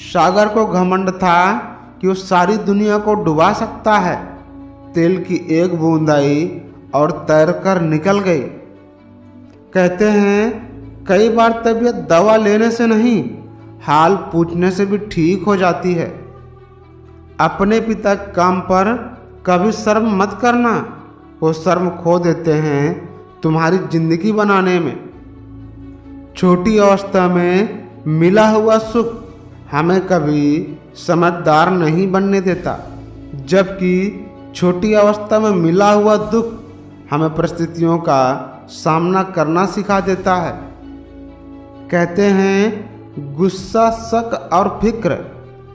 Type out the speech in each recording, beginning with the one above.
सागर को घमंड था कि वो सारी दुनिया को डुबा सकता है। तेल की एक बूंद आई और तैरकर निकल गई। कहते हैं कई बार तबीयत दवा लेने से नहीं, हाल पूछने से भी ठीक हो जाती है। अपने पिता के काम पर कभी शर्म मत करना, वो शर्म खो देते हैं तुम्हारी जिंदगी बनाने में। छोटी अवस्था में मिला हुआ सुख हमें कभी समझदार नहीं बनने देता, जबकि छोटी अवस्था में मिला हुआ दुख हमें परिस्थितियों का सामना करना सिखा देता है। कहते हैं गुस्सा, शक और फिक्र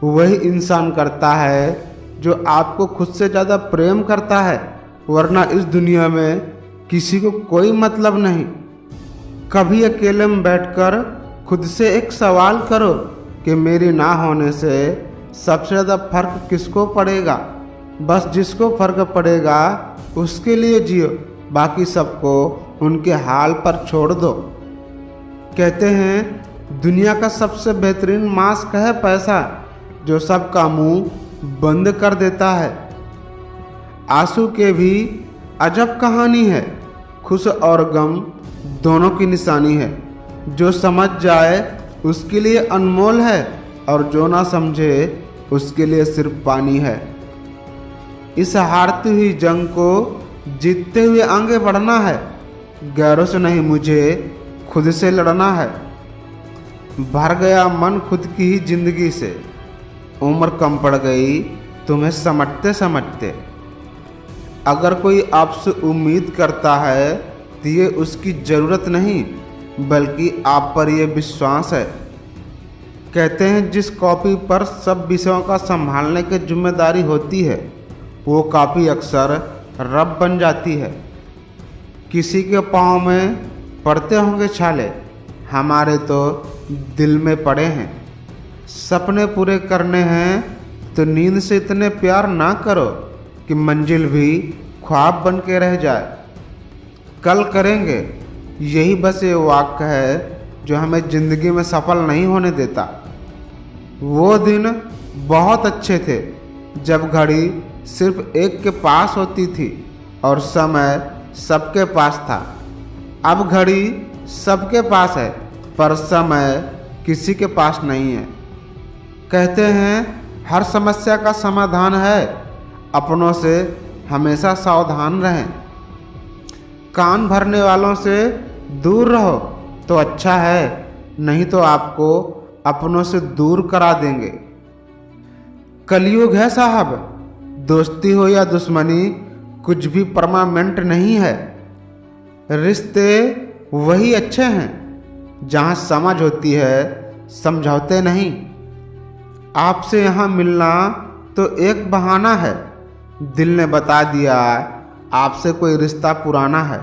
वही इंसान करता है जो आपको खुद से ज़्यादा प्रेम करता है, वरना इस दुनिया में किसी को कोई मतलब नहीं। कभी अकेले में बैठकर खुद से एक सवाल करो कि मेरे ना होने से सबसे ज़्यादा फर्क किसको पड़ेगा। बस जिसको फर्क पड़ेगा उसके लिए जियो, बाकी सबको उनके हाल पर छोड़ दो। कहते हैं दुनिया का सबसे बेहतरीन मास्क है पैसा, जो सबका मुंह बंद कर देता है। आंसू के भी अजब कहानी है, खुश और गम दोनों की निशानी है। जो समझ जाए उसके लिए अनमोल है, और जो ना समझे उसके लिए सिर्फ पानी है। इस हारती हुई जंग को जीतते हुए आगे बढ़ना है, गैरों से नहीं मुझे खुद से लड़ना है। भर गया मन खुद की ही जिंदगी से, उम्र कम पड़ गई तुम्हें समझते समझते। अगर कोई आपसे उम्मीद करता है तो ये उसकी ज़रूरत नहीं, बल्कि आप पर यह विश्वास है। कहते हैं जिस कॉपी पर सब विषयों का संभालने की जिम्मेदारी होती है, वो कॉपी अक्सर रब बन जाती है। किसी के पाँव में पड़ते होंगे छाले, हमारे तो दिल में पड़े हैं। सपने पूरे करने हैं तो नींद से इतने प्यार ना करो कि मंजिल भी ख्वाब बन के रह जाए। कल करेंगे, यही बस ये वाक्य है जो हमें ज़िंदगी में सफल नहीं होने देता। वो दिन बहुत अच्छे थे जब घड़ी सिर्फ एक के पास होती थी और समय सबके पास था। अब घड़ी सबके पास है पर समय किसी के पास नहीं है। कहते हैं हर समस्या का समाधान है, अपनों से हमेशा सावधान रहें। कान भरने वालों से दूर रहो तो अच्छा है, नहीं तो आपको अपनों से दूर करा देंगे। कलयुग है साहब, दोस्ती हो या दुश्मनी कुछ भी परमानेंट नहीं है। रिश्ते वही अच्छे हैं जहाँ समझ होती है, समझौते नहीं। आपसे यहाँ मिलना तो एक बहाना है, दिल ने बता दिया आपसे कोई रिश्ता पुराना है।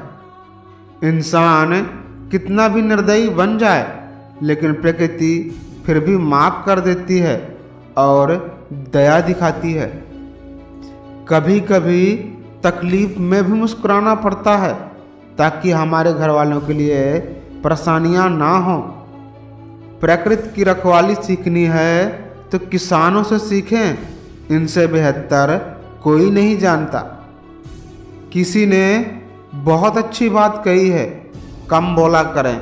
इंसान कितना भी निर्दयी बन जाए, लेकिन प्रकृति फिर भी माफ़ कर देती है और दया दिखाती है। कभी कभी तकलीफ में भी मुस्कुराना पड़ता है ताकि हमारे घर वालों के लिए परेशानियां ना हो। प्रकृति की रखवाली सीखनी है तो किसानों से सीखें, इनसे बेहतर कोई नहीं जानता। किसी ने बहुत अच्छी बात कही है, कम बोला करें।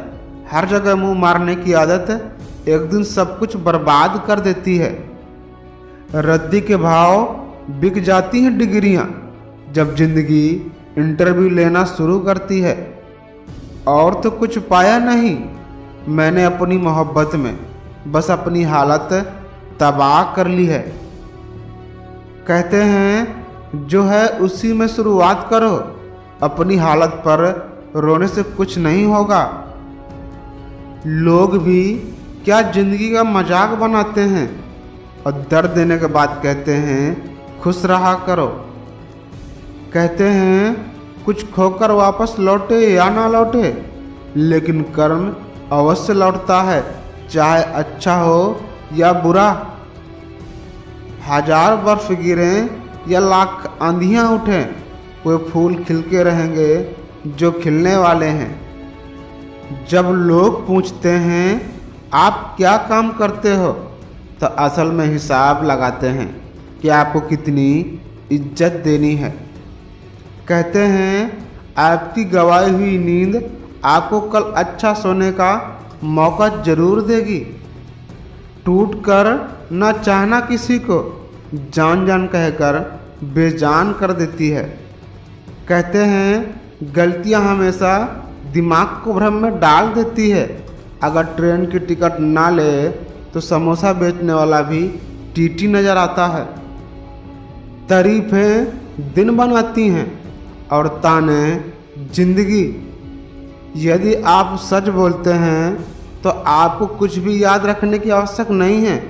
हर जगह मुंह मारने की आदत एक दिन सब कुछ बर्बाद कर देती है। रद्दी के भाव बिक जाती हैं डिग्रियां जब जिंदगी इंटरव्यू लेना शुरू करती है। और तो कुछ पाया नहीं मैंने अपनी मोहब्बत में, बस अपनी हालत तबाह कर ली है। कहते हैं जो है उसी में शुरुआत करो, अपनी हालत पर रोने से कुछ नहीं होगा। लोग भी क्या जिंदगी का मजाक बनाते हैं और दर्द देने के बाद कहते हैं खुश रहा करो। कहते हैं कुछ खोकर वापस लौटे या ना लौटे, लेकिन कर्म अवश्य लौटता है, चाहे अच्छा हो या बुरा। हजार बर्फ गिरें या लाख आंधियाँ उठें, वे फूल खिलके रहेंगे जो खिलने वाले हैं। जब लोग पूछते हैं आप क्या काम करते हो, तो असल में हिसाब लगाते हैं कि आपको कितनी इज्जत देनी है। कहते हैं आपकी गंवाई हुई नींद आपको कल अच्छा सोने का मौका जरूर देगी। टूट कर न चाहना किसी को जान जान कहकर बेजान कर देती है। कहते हैं गलतियां हमेशा दिमाग को भ्रम में डाल देती है। अगर ट्रेन की टिकट ना ले तो समोसा बेचने वाला भी टीटी नज़र आता है। तारीफें दिन बनाती हैं और ताने जिंदगी। यदि आप सच बोलते हैं तो आपको कुछ भी याद रखने की आवश्यकता नहीं है।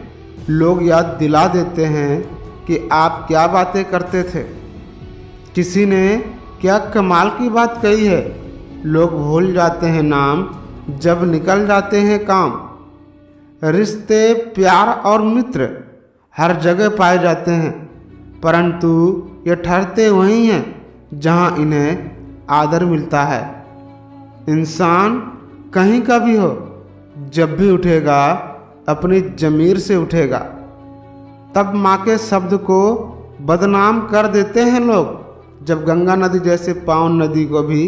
लोग याद दिला देते हैं कि आप क्या बातें करते थे, किसी ने क्या कमाल की बात कही है। लोग भूल जाते हैं नाम जब निकल जाते हैं काम। रिश्ते, प्यार और मित्र हर जगह पाए जाते हैं, परंतु ये ठहरते वहीं हैं जहां इन्हें आदर मिलता है। इंसान कहीं का भी हो, जब भी उठेगा अपनी ज़मीर से उठेगा। तब माँ के शब्द को बदनाम कर देते हैं लोग, जब गंगा नदी जैसे पावन नदी को भी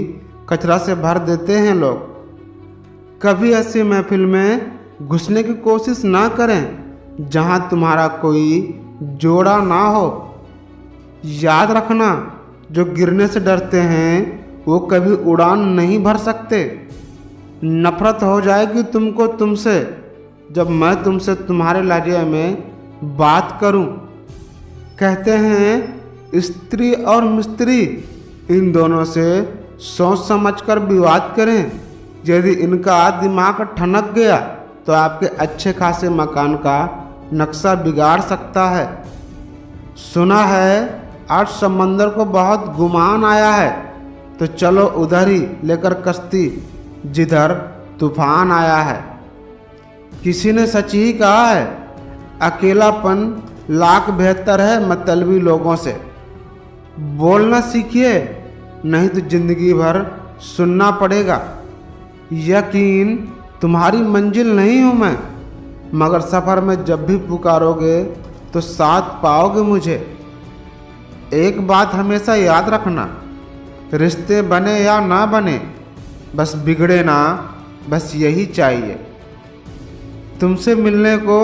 कचरा से भर देते हैं लोग। कभी ऐसी महफिल में घुसने की कोशिश ना करें जहां तुम्हारा कोई जोड़ा ना हो। याद रखना, जो गिरने से डरते हैं वो कभी उड़ान नहीं भर सकते। नफरत हो जाएगी तुमको तुमसे जब मैं तुमसे तुम्हारे लहजे में बात करूं। कहते हैं स्त्री और मिस्त्री इन दोनों से सोच समझकर विवाद करें। यदि इनका दिमाग ठनक गया तो आपके अच्छे खासे मकान का नक्शा बिगाड़ सकता है। सुना है आज समंदर को बहुत गुमान आया है, तो चलो उधर ही लेकर कश्ती जिधर तूफान आया है। किसी ने सच ही कहा है, अकेलापन लाख बेहतर है मतलबी लोगों से। बोलना सीखिए, नहीं तो जिंदगी भर सुनना पड़ेगा। यकीन तुम्हारी मंजिल नहीं हूँ मैं, मगर सफ़र में जब भी पुकारोगे तो साथ पाओगे मुझे। एक बात हमेशा याद रखना, रिश्ते बने या ना बने, बस बिगड़े ना, बस यही चाहिए। तुमसे मिलने को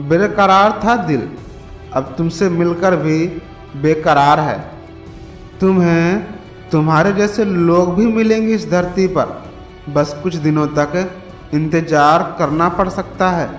बेकरार था दिल, अब तुमसे मिलकर भी बेकरार है। तुम्हें तुम्हारे जैसे लोग भी मिलेंगे इस धरती पर, बस कुछ दिनों तक इंतज़ार करना पड़ सकता है।